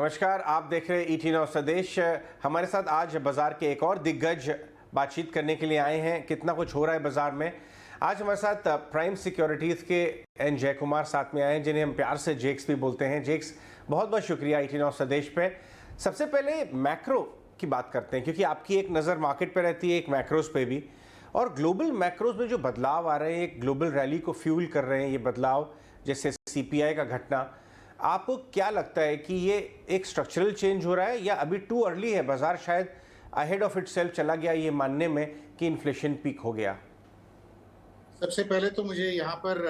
नमस्कार, आप देख रहे हैं ईटी नौ संदेश। हमारे साथ आज बाजार के एक और दिग्गज बातचीत करने के लिए आए हैं। कितना कुछ हो रहा है बाजार में। आज हमारे साथ प्राइम सिक्योरिटीज़ के एन जय कुमार साथ में आए हैं, जिन्हें हम प्यार से जेक्स भी बोलते हैं। जेक्स, बहुत बहुत शुक्रिया ईटी नौ संदेश पे। सबसे पहले मैक्रो की बात करते हैं, क्योंकि आपकी एक नज़र मार्केट पे रहती है, एक मैक्रोज पे भी। और ग्लोबल मैक्रोज में जो बदलाव आ रहे हैं, एक ग्लोबल रैली को फ्यूल कर रहे हैं ये बदलाव, जैसे सीपीआई का घटना, आपको क्या लगता है कि ये एक स्ट्रक्चरल चेंज हो रहा है या अभी टू अर्ली है, बाजार शायद अहेड ऑफ इटसेल्फ चला गया ये मानने में कि इन्फ्लेशन पीक हो गया? सबसे पहले तो मुझे यहाँ पर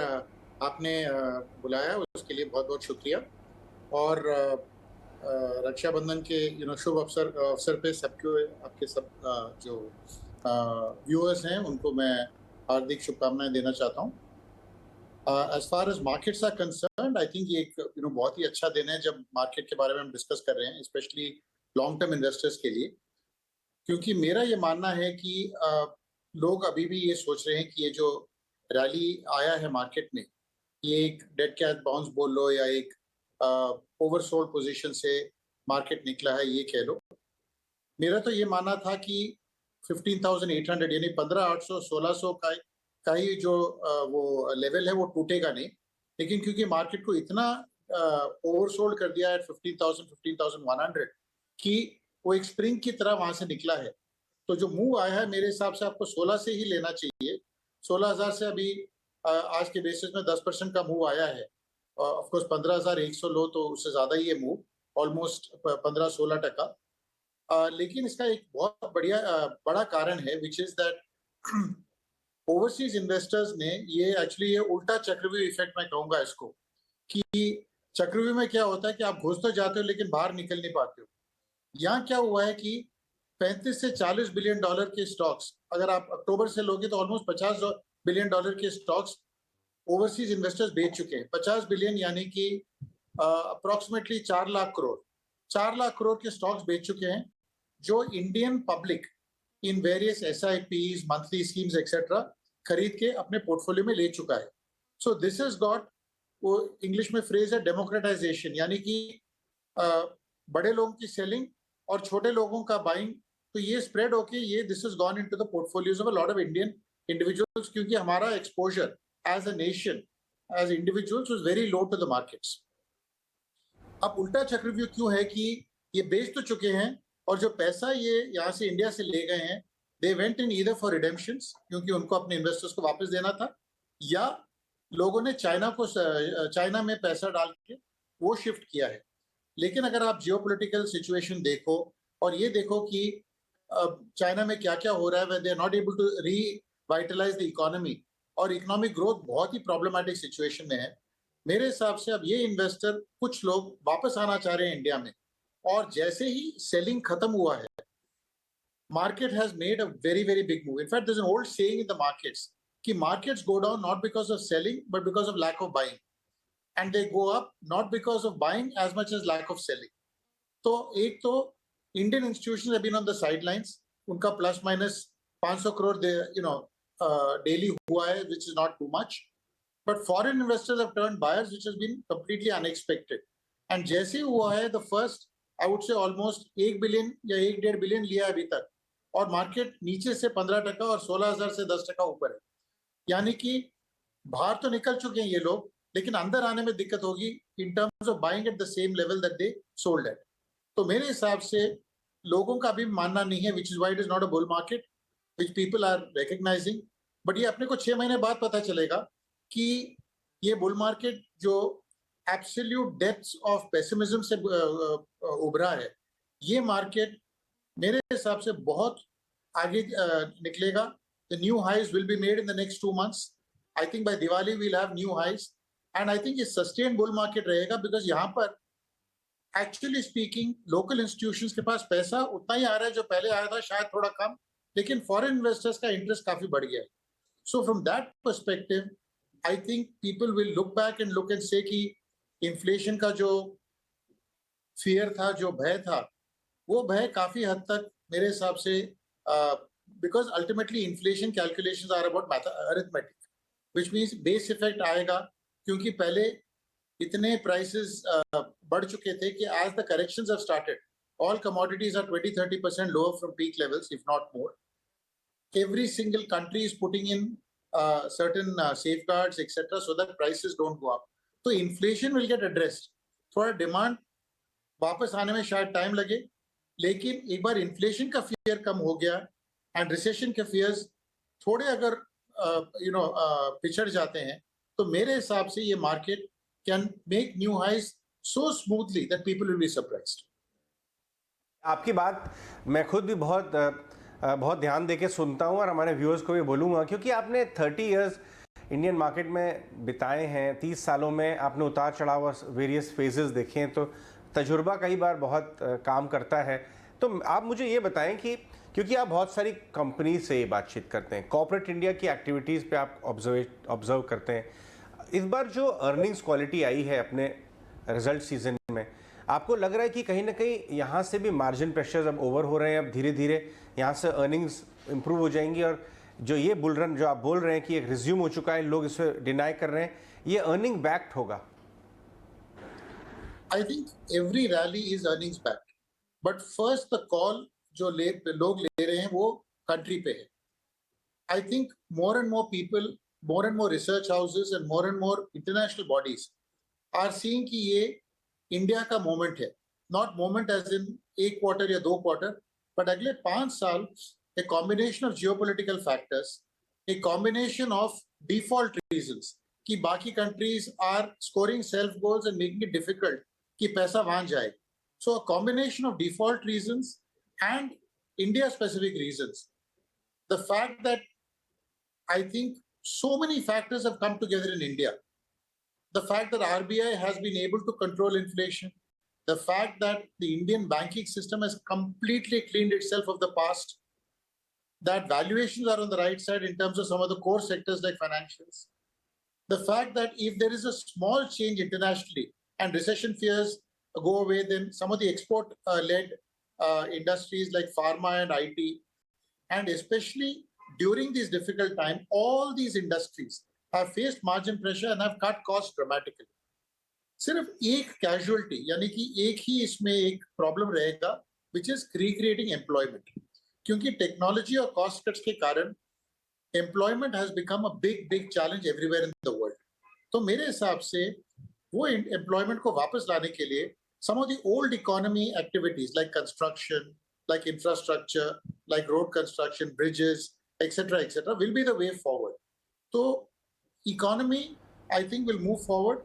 आपने बुलाया उसके लिए बहुत बहुत शुक्रिया। और रक्षाबंधन के शुभ अवसर अवसर पे सबको, आपके सब जो व्यूअर्स हैं उनको मैं हार्दिक शुभकामनाएं देना चाहता हूँ। As far as markets are concerned, I think ये एक बहुत ही अच्छा दिन है जब मार्केट के बारे में हम डिस्कस कर रहे हैं, स्पेशली लॉन्ग टर्म इन्वेस्टर्स के लिए। क्योंकि मेरा ये मानना है कि लोग अभी भी ये सोच रहे हैं कि ये जो रैली आया है मार्केट में, ये एक डेड कैट बाउंस बोल लो या एक ओवरसोल्ड पोजीशन से मार्केट निकला है, ये कह लो। मेरा तो ये मानना था कि 15,800 यानी 15,800 1600 का ही जो वो लेवल है वो टूटेगा नहीं। लेकिन क्योंकि मार्केट को इतना ओवरसोल्ड कर दिया है 15,000 15,100 कि वो एक स्प्रिंग की तरह वहां से निकला है, तो जो मूव आया है मेरे हिसाब से आपको 16 से ही लेना चाहिए। 16,000 से अभी आज के बेसिस में 10% का मूव आया है। ऑफ कोर्स 15,100 लो तो उससे ज्यादा ही है मूव, ऑलमोस्ट 15-16%। लेकिन इसका एक बहुत बड़ा कारण है, which is that overseas investors ने ये उल्टा चक्रव्यूह इफेक्ट मैं कहूंगा इसको, कि चक्रव्यूह में क्या होता है कि आप घुस तो जाते हो लेकिन बाहर निकल नहीं पाते हो। यहाँ क्या हुआ है कि 35 से 40 बिलियन डॉलर के स्टॉक्स, अगर आप अक्टूबर से लोगे तो ऑलमोस्ट 50 बिलियन डॉलर के स्टॉक्स ओवरसीज इन्वेस्टर्स बेच चुके हैं। 50 बिलियन यानी कि अप्रोक्सीमेटली 4 लाख करोड़, 4 लाख करोड़ के स्टॉक्स बेच चुके हैं, जो Indian public in various SIPs, monthly schemes etcetera खरीद के अपने पोर्टफोलियो में ले चुका है। सो दिस इज गॉट, वो इंग्लिश में फ्रेज है डेमोक्रेटाइजेशन, यानी कि बड़े लोगों की सेलिंग और छोटे लोगों का बाइंग, तो ये स्प्रेड होके ये this is gone into the portfolios of a lot of Indian individuals, क्योंकि हमारा exposure as a nation, as individuals was very low to the markets. अब उल्टा चक्रव्यूह क्यों है कि ये बेच तो चुके हैं और जो पैसा ये यहाँ से इंडिया से ले गए हैं, they went in either for redemptions, क्योंकि उनको अपने इन्वेस्टर्स को वापस देना था, या लोगों ने चाइना में पैसा डाल के वो शिफ्ट किया है। लेकिन अगर आप जियोपॉलिटिकल सिचुएशन देखो और ये देखो कि चाइना में क्या क्या हो रहा है, they are not able to revitalize the economy और इकोनॉमिक ग्रोथ बहुत ही प्रॉब्लमेटिक सिचुएशन में है। मेरे हिसाब से अब ये इन्वेस्टर, कुछ लोग वापस आना चाह रहे हैं इंडिया में, और जैसे ही सेलिंग खत्म हुआ है, market has made a very big move. In fact, there's an old saying in the markets कि markets go down not because of selling but because of lack of buying, and they go up not because of buying as much as lack of selling. तो एक तो Indian institutions have been on the sidelines, उनका plus minus 500 crore daily हुआ है, which is not too much, but foreign investors have turned buyers, which has been completely unexpected. And जैसे हुआ है, the first I would say almost 1 billion या 1.5 billion लिया अभी तक, और मार्केट नीचे से 15% और 16,000 से 10% ऊपर है, यानी कि बाहर तो निकल चुके हैं ये लोग, लेकिन अंदर आने में दिक्कत होगी in terms of buying eight the same level that they sold at. तो मेरे हिसाब से लोगों का भी मानना नहीं है, which is why it is not a bull market, which people are recognising. But ये अपने को 6 महीने बाद पता चलेगा कि ये बुल मार्केट जो एब्सोल्यूट डेप्थ्स ऑफ पेसिमिज्म से उभरा है, ये मार्केट मेरे हिसाब से बहुत आगे निकलेगा। The new highs will be made in the next 2 months. I think by Diwali we'll have new highs, and I think ये sustained bull market रहेगा, because यहाँ पर एक्चुअली स्पीकिंग लोकल इंस्टीट्यूशंस के पास पैसा उतना ही आ रहा है जो पहले आया था, शायद थोड़ा कम, लेकिन फॉरेन इन्वेस्टर्स का इंटरेस्ट काफी बढ़ गया है। So from that perspective I think people will look back and look and से कि इन्फ्लेशन का जो फियर था, जो भय था, वो भय काफी हद तक मेरे हिसाब से, because ultimately inflation calculations are about arithmetic, which means base effect आएगा, क्योंकि पहले इतने प्राइसेस बढ़ चुके थे कि as the corrections have started, all commodities are 20-30% lower from peak levels, if not more. Every single country is putting in certain safeguards, etc., so that prices don't go up. So inflation will get addressed. थोड़ा demand वापस आने में शायद time लगे, लेकिन एक बार inflation का fear कम हो गया एंड रिसेशन के फियर्स थोड़े अगर पिछड़ जाते हैं, तो मेरे हिसाब से ये market can make new highs so smoothly that people will be surprised. आपकी बात मैं खुद भी बहुत ध्यान देके सुनता हूँ और हमारे व्यूअर्स को भी बोलूँगा, क्योंकि आपने 30 इयर्स इंडियन मार्केट में बिताए हैं। 30 सालों में आपने उतार चढ़ाव वेरियस फेजेस देखे हैं, तो तजुर्बा कई बार बहुत काम करता है। तो आप मुझे ये बताएं कि क्योंकि आप बहुत सारी कंपनी से बातचीत करते हैं, कॉर्पोरेट इंडिया की एक्टिविटीज़ पे आप ऑब्जर्व करते हैं, इस बार जो अर्निंग्स क्वालिटी आई है अपने रिजल्ट सीजन में, आपको लग रहा है कि कहीं ना कहीं यहाँ से भी मार्जिन प्रेशर्स अब ओवर हो रहे हैं, अब धीरे धीरे यहाँ से अर्निंग्स इंप्रूव हो जाएंगी, और जो ये बुल रन जो आप बोल रहे हैं कि एक रिज्यूम हो चुका है, लोग इसे डिनाई कर रहे हैं, ये अर्निंग बैक्ड होगा? I think every rally is earnings backed, but first the call जो लोग ले रहे हैं वो कंट्री पे है। I think more and more people, more and more research houses and more and more international bodies are seeing कि ये इंडिया का मोमेंट है, नॉट मोमेंट एज इन एक क्वार्टर या 2 क्वार्टर, बट अगले 5 साल a combination of geopolitical factors, a combination of default reasons कि बाकी countries are scoring self goals and making it difficult कि पैसा वहां जाए. So a combination of default reasons and India specific reasons. The fact that I think so many factors have come together in India. The fact that RBI has been able to control inflation, the fact that the Indian banking system has completely cleaned itself of the past, that valuations are on the right side in terms of some of the core sectors like financials. The fact that if there is a small change internationally and recession fears go away, then some of the export-led industries like pharma and IT, and especially during this difficult time, all these industries have faced margin pressure and have cut costs dramatically. सिर्फ एक casualty यानी कि एक ही इसमें एक problem रहेगा, which is recreating employment. क्योंकि technology और कॉस्ट कट्स के कारण employment has become a big challenge everywhere in the world. तो मेरे हिसाब से वो एम्प्लॉयमेंट को वापस लाने के लिए some of the old economy activities like construction, like infrastructure, like road construction, bridges etcetera will be the way forward. तो economy I think will move forward,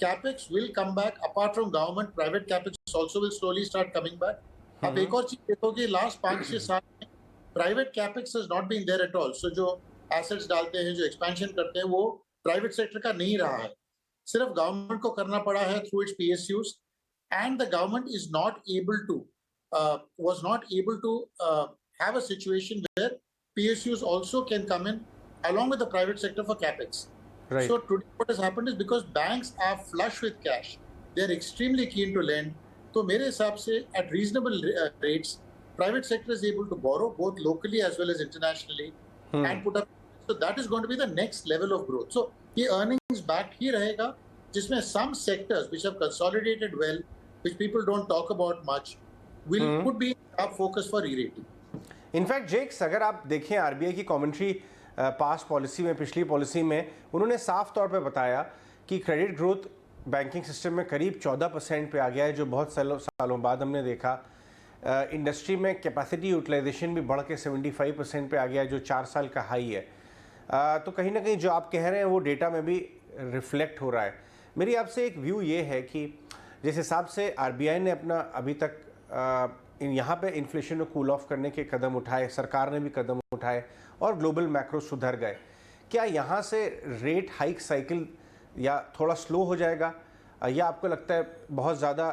capex will come back, apart from government private capex also will slowly start coming back. अब एक और चीज देखोगे, last 5-6 साल में private capex has not been there at all. So जो assets डालते हैं, जो एक्सपेंशन करते हैं, वो प्राइवेट सेक्टर का नहीं रहा है, सिर्फ गवर्नमेंट को करना पड़ा है through its PSUs, and the government is not able to was not able to have a situation where PSUs also can come in along with the private sector for capex. Right. So today what has happened is because banks are flush with cash, they are extremely keen to lend. तो मेरे हिसाब से at reasonable rates, private sector is able to borrow both locally as well as internationally and put up. So that is going to be the next level of growth. So ये earnings backed ही रहेगा, जिसमें some sectors which have consolidated well, which people don't talk about much, could be a focus for re-rating. In fact जेक्स, अगर आप देखें RBI की commentary पास policy में, पिछली पॉलिसी में, उन्होंने साफ तौर पे बताया कि क्रेडिट ग्रोथ बैंकिंग सिस्टम में करीब 14% पे आ गया है, जो बहुत सालों बाद हमने देखा। इंडस्ट्री में कैपेसिटी यूटिलाइजेशन भी बढ़ के 75% पे आ गया है, जो 4 साल का हाई है। तो कहीं ना कहीं जो आप कह रहे हैं वो डेटा में भी रिफ्लेक्ट हो रहा है। मेरी आपसे एक व्यू ये है कि जिस हिसाब से आरबीआई ने अपना अभी तक यहाँ पे इन्फ्लेशन को कूल ऑफ करने के कदम उठाए, सरकार ने भी कदम उठाए और ग्लोबल मैक्रो सुधर गए, क्या यहाँ से रेट हाइक साइकिल या थोड़ा स्लो हो जाएगा, या आपको लगता है बहुत ज़्यादा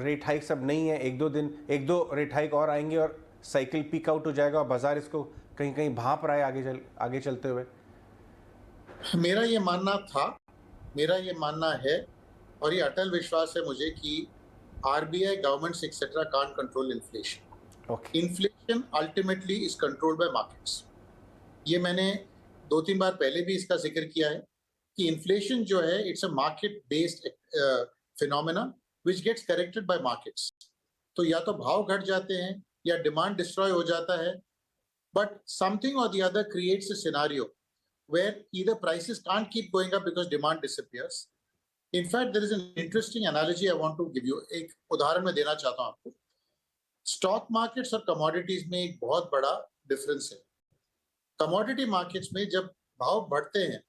रेट हाइक सब नहीं है, एक दो रेट हाइक और आएंगे और साइकिल पीक आउट हो जाएगा और बाजार इसको कहीं कहीं भांप रहा है आगे चलते हुए? मेरा ये मानना था, मेरा ये मानना है और ये अटल विश्वास है मुझे कि RBI, governments, etc. can't control inflation. Okay. Inflation ultimately is controlled by markets. ये मैंने 2-3 बार पहले भी इसका जिक्र किया है कि inflation जो है, it's a market based phenomena which gets corrected by markets. तो या तो भाव घट जाते हैं या डिमांड डिस्ट्रॉय हो जाता है, but something or the other creates a scenario where either prices can't keep going up because demand disappears. In fact, there is an interesting analogy I want to give you. एक उदाहरण मैं देना चाहता हूं आपको। स्टॉक मार्केट्स और commodities में एक बहुत बड़ा डिफरेंस है। कमोडिटी मार्केट्स में जब भाव बढ़ते हैं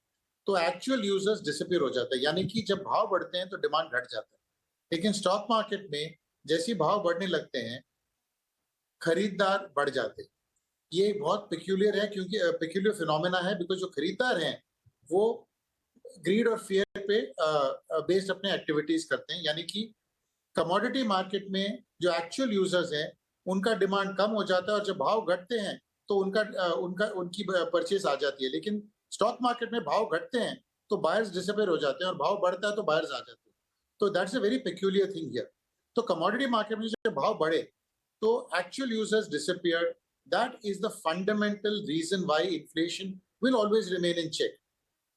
तो एक्चुअल यूजर्स डिसअपीयर हो जाते हैं, यानी कि जब भाव बढ़ते हैं तो डिमांड घट जाता है। लेकिन स्टॉक मार्केट में जैसे भाव बढ़ने लगते हैं, खरीदार बढ़ जाते हैं। ये बहुत पेक्यूलियर है, क्योंकि पेक्यूलियर फिनोमेना है, बिकॉज जो खरीदार हैं वो ग्रीड और फियर पे बेस्ड अपने एक्टिविटीज करते हैं, यानी कि कमोडिटी मार्केट में जो एक्चुअल यूजर्स हैं उनका डिमांड कम हो जाता है और जब भाव घटते हैं तो उनकी परचेज आ जाती है। लेकिन स्टॉक मार्केट में भाव घटते हैं तो बायर्स डिसअपीयर हो जाते हैं और भाव बढ़ता है तो बायर्स आ जाते हैं। तो that's a very peculiar thing here. तो कमोडिटी मार्केट में जब भाव बढ़े तो actual users disappear. That is the fundamental reason why inflation will always remain in check.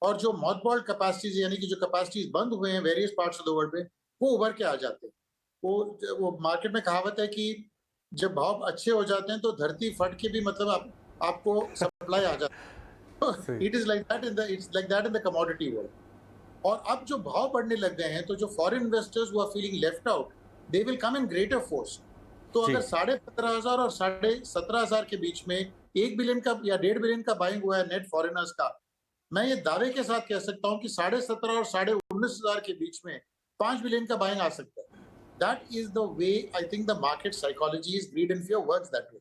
और जो mothballed capacities यानी कि जो capacities बंद हुए हैं various parts of the world में, वो उभर के आ जाते हैं। वो मार्केट में कहावत है कि जब भाव अच्छे हो जाते हैं तो धरती फट के भी मतलब आपको सप्लाई आ जाता है। It is like that in the commodity world. और अब जो भाव बढ़ने लग गए हैं तो जो foreign investors who are feeling left out, they will come in greater force. तो अगर 15,500 और 17,500 के बीच में 1 बिलियन का या 1.5 बिलियन का बाइंग हुआ है नेट फॉरेनर्स का, मैं ये दावे के साथ कह सकता हूं कि 17,500 और 19,500 के बीच में 5 बिलियन का बाइंग आ सकता है। That is the way I think the market psychology is greed and fear works that way.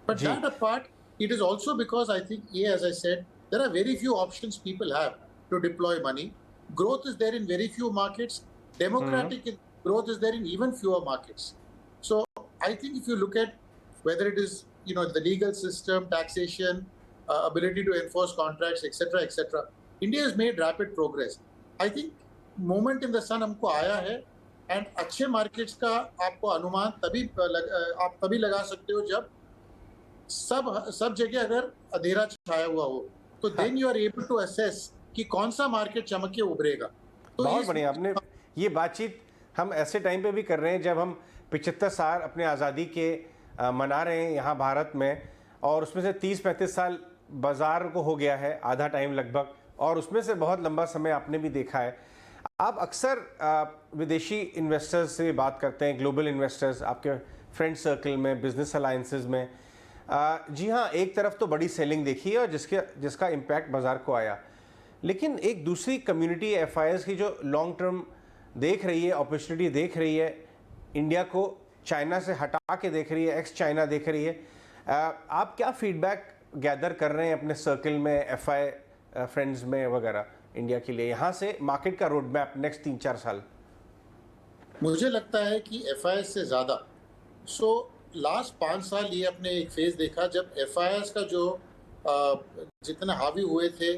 But that apart, it is also because I think ये as I said there are very few options people have to deploy money. Growth is there in very few markets, democratic growth is there in even fewer markets. So I think if you look at whether it is the legal system, taxation, ability to enforce contracts, etc., India has made rapid progress. I think moment in the sun हमको आया है, and अच्छे markets का आपको अनुमान आप तभी लगा सकते हो जब सब जगह अगर अंधेरा छाया हुआ हो, तो then you are able to assess कि कौन सा मार्केट चमक के उभरेगा। तो बहुत बढ़िया, आपने ये बातचीत हम ऐसे टाइम पे भी कर रहे हैं जब हम 75 साल अपने आज़ादी के मना रहे हैं यहाँ भारत में, और उसमें से 30-35 साल बाज़ार को हो गया है, आधा टाइम लगभग, और उसमें से बहुत लंबा समय आपने भी देखा है। आप अक्सर विदेशी इन्वेस्टर्स से बात करते हैं, ग्लोबल इन्वेस्टर्स आपके फ्रेंड सर्कल में, बिजनेस अलायंसेस में। जी हाँ, एक तरफ तो बड़ी सेलिंग देखी है और जिसका इम्पैक्ट बाज़ार को आया, लेकिन एक दूसरी कम्युनिटी FIs की जो लॉन्ग टर्म देख रही है, अपॉर्चुनिटी देख रही है, इंडिया को चाइना से हटा के देख रही है, एक्स चाइना देख रही है। आप क्या फीडबैक गैदर कर रहे हैं अपने सर्कल में, FI फ्रेंड्स में वगैरह, इंडिया के लिए यहाँ से मार्केट का रोड मैप नेक्स्ट 3-4 साल? मुझे लगता है कि FIs से ज़्यादा लास्ट 5 साल ये अपने एक फेज देखा जब FIs का जो जितना हावी हुए थे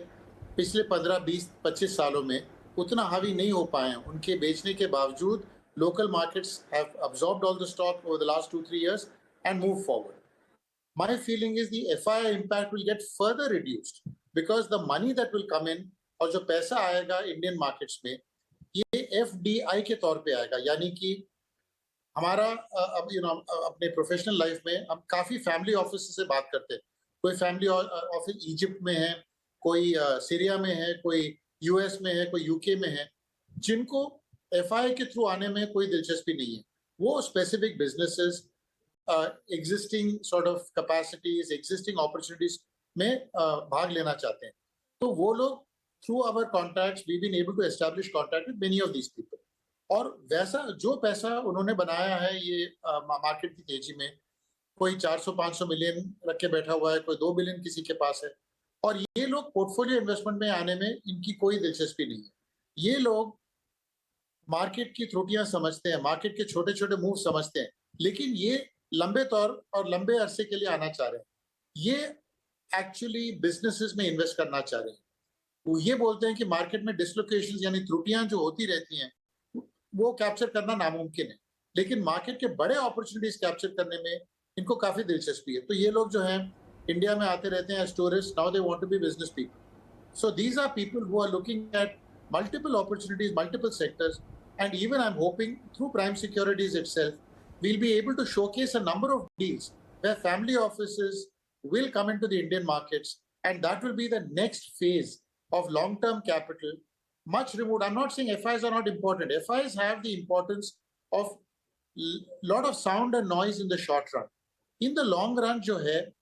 पिछले 15, 20, 25 सालों में, उतना हावी नहीं हो पाए हैं। उनके बेचने के बावजूद local markets have absorbed all the stock over the last 2-3 years and moved forward. My feeling is the FII impact will get further reduced because the money that will come in और जो पैसा आएगा Indian markets में, ये FDI के तौर पे आएगा। यानी कि हमारा अपने प्रोफेशनल लाइफ में हम काफ़ी फैमिली ऑफिस से बात करते हैं। कोई फैमिली ऑफिस इजिप्ट में है, कोई सीरिया में है, कोई US में है, कोई UK में है, जिनको FII के थ्रू आने में कोई दिलचस्पी नहीं है। वो specific businesses, existing sort of capacities, existing opportunities में भाग लेना चाहते हैं। तो वो लोग through our contacts we been able to establish contact with many of these people. और वैसा जो पैसा उन्होंने बनाया है ये मार्केट की तेजी में, कोई 400-500 मिलियन रख के बैठा हुआ है, कोई 2 बिलियन किसी के पास है, और ये लोग पोर्टफोलियो इन्वेस्टमेंट में आने में इनकी कोई दिलचस्पी नहीं है। ये लोग मार्केट की त्रुटियां समझते हैं, मार्केट के छोटे छोटे मूव समझते हैं, लेकिन ये लंबे तौर और लंबे अरसे के लिए आना चाह रहे हैं। ये एक्चुअली बिजनेसेस में इन्वेस्ट करना चाह रहे हैं। वो ये बोलते हैं कि मार्केट में डिसलोकेशंस यानी त्रुटियां जो होती रहती हैं वो कैप्चर करना नामुमकिन है, लेकिन मार्केट के बड़े अपॉर्चुनिटीज कैप्चर करने में इनको काफी दिलचस्पी है। तो ये लोग जो हैं इंडिया में आते रहते हैं as tourist, now they want to be business people. So these are people who are looking at multiple opportunities, multiple sectors, And even I'm hoping through Prime Securities itself, we'll be able to showcase a number of deals where family offices will come into the Indian markets, and that will be the next phase of long-term capital, much removed. I'm not saying FIs are not important. FIs have the importance of lot of sound and noise in the short run. In the long run, jo hai,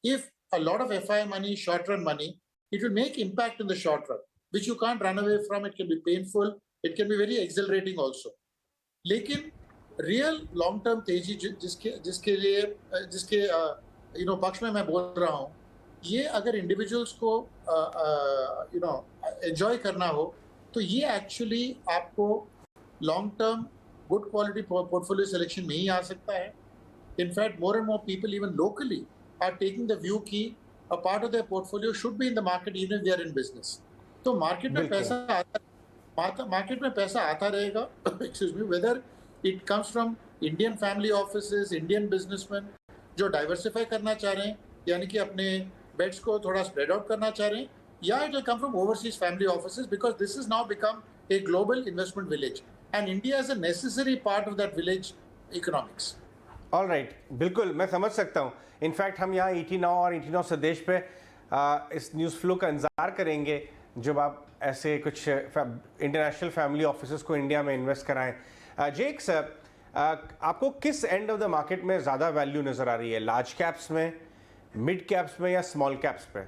if a lot of FI money, short run money, it will make impact in the short run, which you can't run away from. It can be painful. It can be very exhilarating also. लेकिन real long term तेजी जिसके पक्ष में मैं बोल रहा हूँ, ये अगर इंडिविजुअल्स को एंजॉय करना हो तो ये एक्चुअली आपको long term good quality portfolio selection में ही आ सकता है. In fact more and more people even locally are taking the view की a part of their portfolio should be in the market even if they are in business. तो market में पैसा आता रहेगा. Excuse me, whether it comes from Indian family offices, Indian businessmen जो diversify करना चाह रहे हैं, यानी कि अपने बेट्स को थोड़ा स्प्रेड आउट करना चाह रहे हैं, या it will come from overseas family offices because this has now become a global investment village and India is a necessary part of that village economics. All right, बिल्कुल मैं समझ सकता हूँ. इनफैक्ट हम यहाँ ET Now और ET Now संदेश पे इस न्यूज़ फ्लो का इंतज़ार करेंगे जब आप ऐसे कुछ इंटरनेशनल फैमिली ऑफिसेस को इंडिया में इन्वेस्ट कराएं. जेक सर, आपको किस एंड ऑफ द मार्केट में ज़्यादा वैल्यू नज़र आ रही है, लार्ज कैप्स में, मिड कैप्स में या स्मॉल कैप्स पे?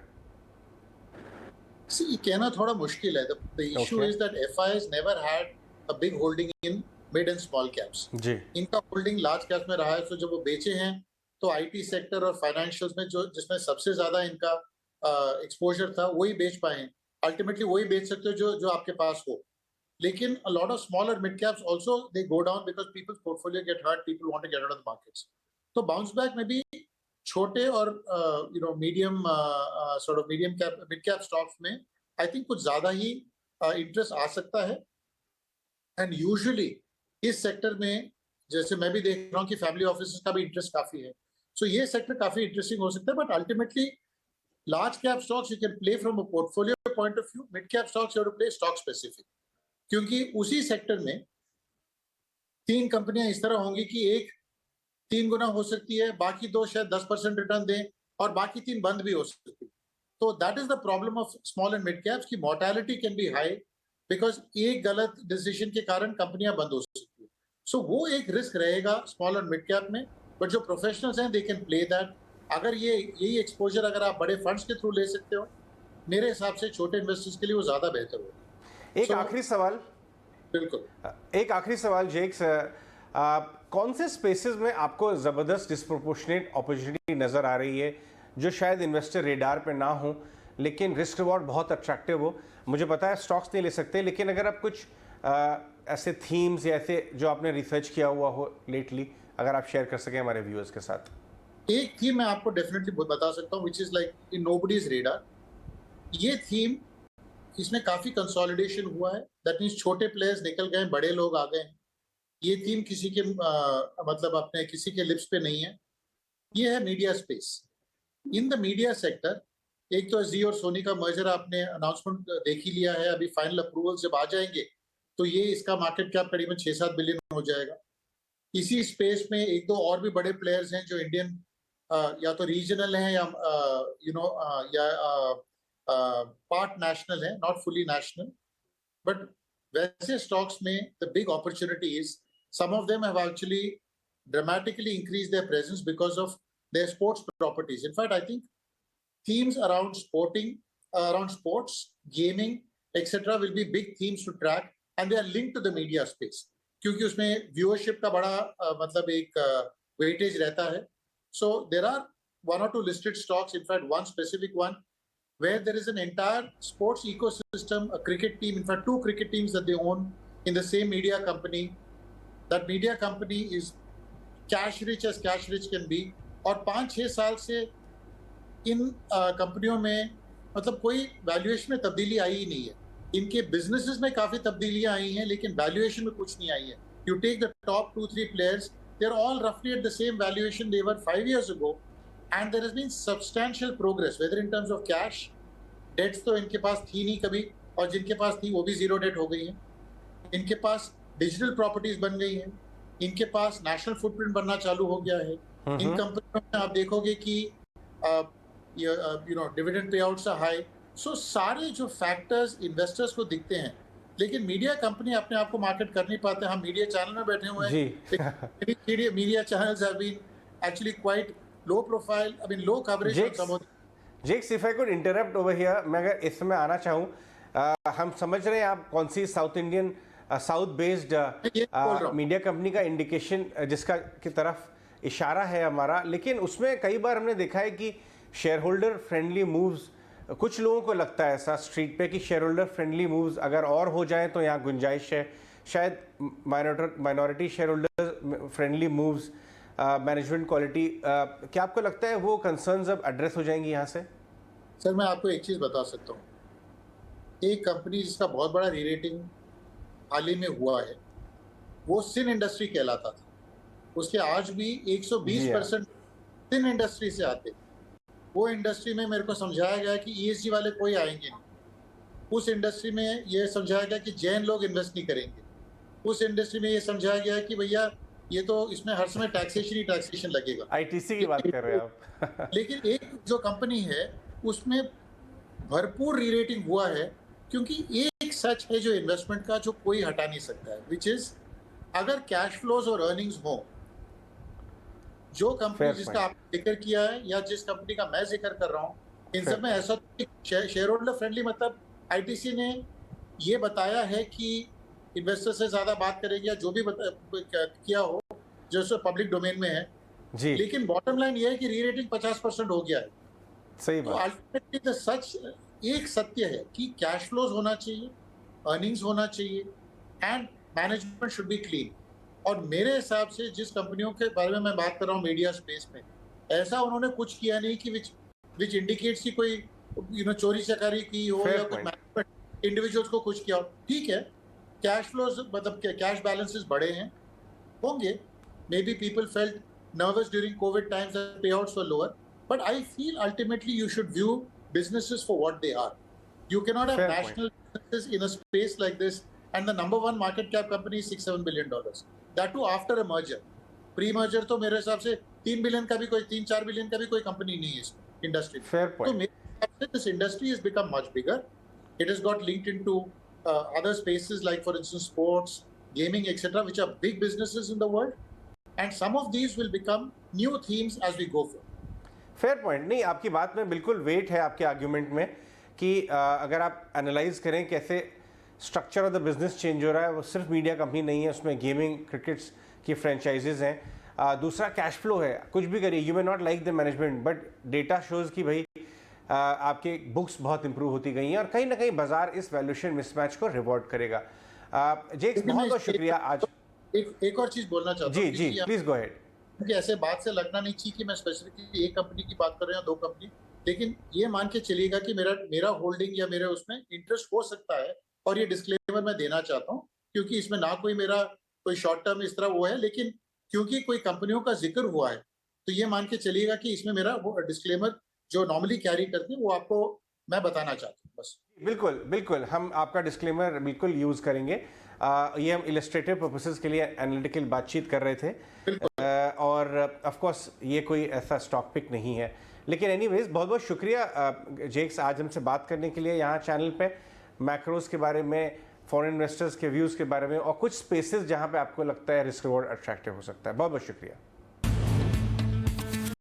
ये कहना थोड़ा मुश्किल है. The issue is that FIs never had a big holding in mid and small caps. जी. इनका होल्डिंग लार्ज कैप्स में रहा है. तो जब वो बेचे हैं तो IT सेक्टर और फाइनेंशियल्स में जिसमें सबसे ज्यादा इनका एक्सपोजर था वही बेच पाए हैं. अल्टीमेटली वही बेच सकते हो जो आपके पास हो. लेकिन a lot of small or mid caps also they go down because people's portfolio get hurt, people want to get out of the markets. तो बाउंस बैक में भी छोटे और medium sort of medium cap mid cap stocks में I think कुछ ज्यादा ही interest आ सकता है. एंड यूजुअली इस सेक्टर में जैसे मैं भी देख रहा हूँ कि फैमिली ऑफिस का भी इंटरेस्ट काफी है. सो ये सेक्टर काफी इंटरेस्टिंग हो सकता है. But ultimately large cap stocks you can play from a portfolio point of view. Mid cap stocks you have to play stock specific, क्योंकि उसी सेक्टर में 3 कंपनियां इस तरह होंगी कि एक 3 गुना हो सकती है, बाकी 2 शायद 10% रिटर्न दें और बाकी 3 बंद भी हो सकती है. तो that is the problem of small and mid caps की mortality can be high because एक गलत डिसीजन के कारण कंपनियां बंद हो सकती है. सो वो एक रिस्क रहेगा स्मॉल और मिड कैप में. बट जो प्रोफेशनल्स हैं दे कैन प्ले दैट. अगर यही एक्सपोजर अगर आप बड़े फंड्स के थ्रू ले सकते हो, मेरे हिसाब से छोटे इन्वेस्टर्स के लिए वो ज्यादा बेहतर होगा. एक आखिरी सवाल. बिल्कुल, एक आखिरी सवाल जेक्स, कौन से स्पेसेस में आपको ज़बरदस्त डिस्प्रोपोर्शनेट अपॉर्चुनिटी नज़र आ रही है जो शायद इन्वेस्टर रेडार पे ना हो लेकिन रिस्क रिवॉर्ड बहुत अट्रैक्टिव हो? मुझे पता है स्टॉक्स नहीं ले सकते, लेकिन अगर आप कुछ ऐसे थीम्स या ऐसे जो आपने रिसर्च किया हुआ हो लेटली, अगर आप शेयर कर सकें हमारे व्यूअर्स के साथ. एक थीम मैं आपको डेफिनेटली बता सकता हूँ which is like in nobody's radar. ये थीम, इसमें काफी कंसोलिडेशन हुआ है. दैट मीन्स छोटे प्लेयर्स निकल गए, बड़े लोग आ गए. ये थीम किसी के मतलब अपने किसी के लिप्स पे नहीं है. ये है media space. In the media sector एक तो जी और सोनी का मर्जर आपने अनाउंसमेंट देख ही लिया है. अभी फाइनल अप्रूवल जब आ जाएंगे तो ये इसका मार्केट कैप करीबन 6-7 बिलियन हो जाएगा. इसी स्पेस में एक दो और भी बड़े प्लेयर्स हैं जो इंडियन या तो रीजनल हैं या पार्ट नेशनल है, नॉट फुली नेशनल. बट वैसे स्टॉक्स में the big opportunity is some of them have actually dramatically increased their presence because of their sports properties. In fact, I think themes around sports, gaming, etc. will be big themes to track, and they are linked to the media space. क्योंकि उसमें viewership का बड़ा मतलब एक weightage रहता है. So there are 1 or 2 listed stocks, in fact one specific one, where there is an entire sports ecosystem, a cricket team, in fact 2 cricket teams that they own in the same media company. That media company is cash rich as cash rich can be. और 5-6 साल से इन कंपनियों में मतलब कोई valuation में तब्दीली आई ही नहीं है. इनके बिजनेसेस में काफी तब्दीलियां आई हैं लेकिन वैल्यूएशन में कुछ नहीं आई है. You take the top 2-3 players, they are all रफली at the same valuation they were 5 years ago, and there has been substantial progress whether in terms of cash. Debts तो इनके पास थी नहीं कभी, और जिनके पास थी वो भी जीरो डेट हो गई है. इनके पास डिजिटल प्रॉपर्टीज बन गई हैं, इनके पास नेशनल फुटप्रिंट बनना चालू हो गया है। इन कंपनियों में आप देखोगे कि dividend pay outs are high. सो सारे जो फैक्टर्स इन्वेस्टर्स को दिखते हैं, लेकिन मीडिया कंपनी अपने आप को मार्केट कर नहीं पाते। हम मीडिया चैनल में बैठे हुए हैं, media channels have been actually quite low profile, I mean low coverage on some of. जेक्स, if I could interrupt over here, मैं अगर इसमें आना चाहूँ, हम समझ रहे हैं आप कौन सी South Indian South based media company का इंडिकेशन जिसका की तरफ इशारा है हमारा, लेकिन उसमें कई बार हमने देखा है कि शेयर होल्डर फ्रेंडली मूव्स, कुछ लोगों को लगता है ऐसा स्ट्रीट पे कि शेयर होल्डर फ्रेंडली मूव्स अगर और हो जाएं तो यहाँ गुंजाइश है, शायद minority share holder friendly moves, management quality, क्या आपको लगता है वो कंसर्न्स अब एड्रेस हो जाएंगी यहाँ से? सर, मैं आपको एक चीज़ बता सकता हूँ। एक कंपनी जिसका बहुत बड़ा री-रेटिंग हाल ही में हुआ है, वो सिन इंडस्ट्री कहलाता था। उसके आज भी 120% सिन इंडस्ट्री से आते। वो इंडस्ट्री में मेरे को समझाया गया कि ESG वाले कोई आएंगे नहीं। उस इंडस्ट्री में ये समझाया गया कि जैन लोग इन्वेस्ट नहीं करेंगे। उस इंडस्ट्री में ये समझाया गया कि भैया ये तो इसमें हर समय टैक्सेशन ही टैक्सेशन लगेगा। ITC की बात कर रहे हैं आप। लेकिन एक जो कंपनी है उसमें भरपूर री-रेटिंग हुआ है, क्योंकि एक सच है जो इन्वेस्टमेंट का जो कोई हटा नहीं सकता है, विच इज अगर कैश फ्लोज और अर्निंग्स हो, जो कंपनी जिसका आपने जिक्र किया है या जिस कंपनी का मैं जिक्र कर रहा हूँ, इन सब में ऐसा शेयर होल्डर फ्रेंडली, मतलब ITC ने ये बताया है कि इन्वेस्टर से ज्यादा बात करेगी या जो भी किया हो जो पब्लिक डोमेन में है जी, लेकिन बॉटम लाइन ये है कि री-रेटिंग 50% हो गया है। सही बात। तो अल्टीमेटली द सच एक सत्य है कि कैश फ्लोज होना चाहिए, अर्निंग्स होना चाहिए and management should be clean. और मेरे हिसाब से जिस कंपनियों के बारे में मैं बात कर रहा हूँ मीडिया स्पेस में, ऐसा उन्होंने कुछ किया नहीं कि विच इंडिकेट्स की कोई चोरी चकारी की हो या कुछ मैनेजमेंट इंडिविजुअल्स को कुछ किया हो। ठीक है, कैश फ्लोज मतलब कैश बैलेंसेस बड़े हैं होंगे, may be people felt nervous during COVID times and payouts were lower, but I feel ultimately you should view businesses for what they are. You cannot have national businesses in a space like this, and the number one market cap company is $6-7 billion. That too after a merger. Pre-merger तो मेरे हिसाब से 3 billion का भी कोई 3-4 billion का भी कोई कंपनी नहीं है इस इंडस्ट्री में। Fair point. तो मेरे हिसाब से this industry has become much bigger. It has got linked into other spaces like, for instance, sports, gaming, etc., which are big businesses in the world. And some of these will become new themes as we go forward. Fair point. नहीं, आपकी बात में बिल्कुल wait है आपके argument में कि अगर आप एनालाइज करें कैसे structure of the business change हो रहा है, वो सिर्फ मीडिया कंपनी नहीं है, उसमें गेमिंग, क्रिकेट्स की फ्रेंचाइजीज हैं, दूसरा कैश फ्लो है। कुछ भी करिए, you may not like the management, but data shows कि भाई आपके बुक्स बहुत इंप्रूव होती गई हैं और कहीं ना कहीं बाजार इस वैल्यूएशन मिसमैच को रिवॉर्ड करेगा। जेक्स, बहुत बहुत शुक्रिया। आज एक और चीज बोलना चाहता हूँ। जी, प्लीज गो अहेड। क्योंकि ऐसे बात से लगना नहीं चाहिए कि मैं स्पेसिफिकली एक कंपनी की बात कर रहा हूँ, 2 कंपनी, लेकिन ये मान के चलिएगा कि मेरा होल्डिंग या मेरे उसमें इंटरेस्ट हो सकता है, और ये डिस्क्लेमर मैं देना चाहता हूँ क्योंकि इसमें ना कोई मेरा कोई शॉर्ट टर्म इस तरह वो है, लेकिन क्योंकि कोई कंपनियों का जिक्र हुआ है तो ये मान के चलिएगा कि इसमें मेरा वो डिस्क्लेमर जो नॉर्मली कैरी करते हैं वो आपको मैं बताना चाहता हूँ बस। बिल्कुल बिल्कुल, हम आपका डिस्क्लेमर बिल्कुल यूज़ करेंगे। ये हम इलस्ट्रेटिव पर्पसेस के लिए एनालिटिकल बातचीत कर रहे थे और ऑफ कोर्स ये कोई ऐसा स्टॉक पिक नहीं है, लेकिन एनीवेज बहुत बहुत शुक्रिया जेक्स आज हमसे बात करने के लिए यहाँ चैनल पे मैक्रोज के बारे में, फॉरेन इन्वेस्टर्स के व्यूज़ के बारे में और कुछ स्पेसेस जहाँ पे आपको लगता है रिस्क रिवॉर्ड अट्रैक्टिव हो सकता है। बहुत बहुत शुक्रिया।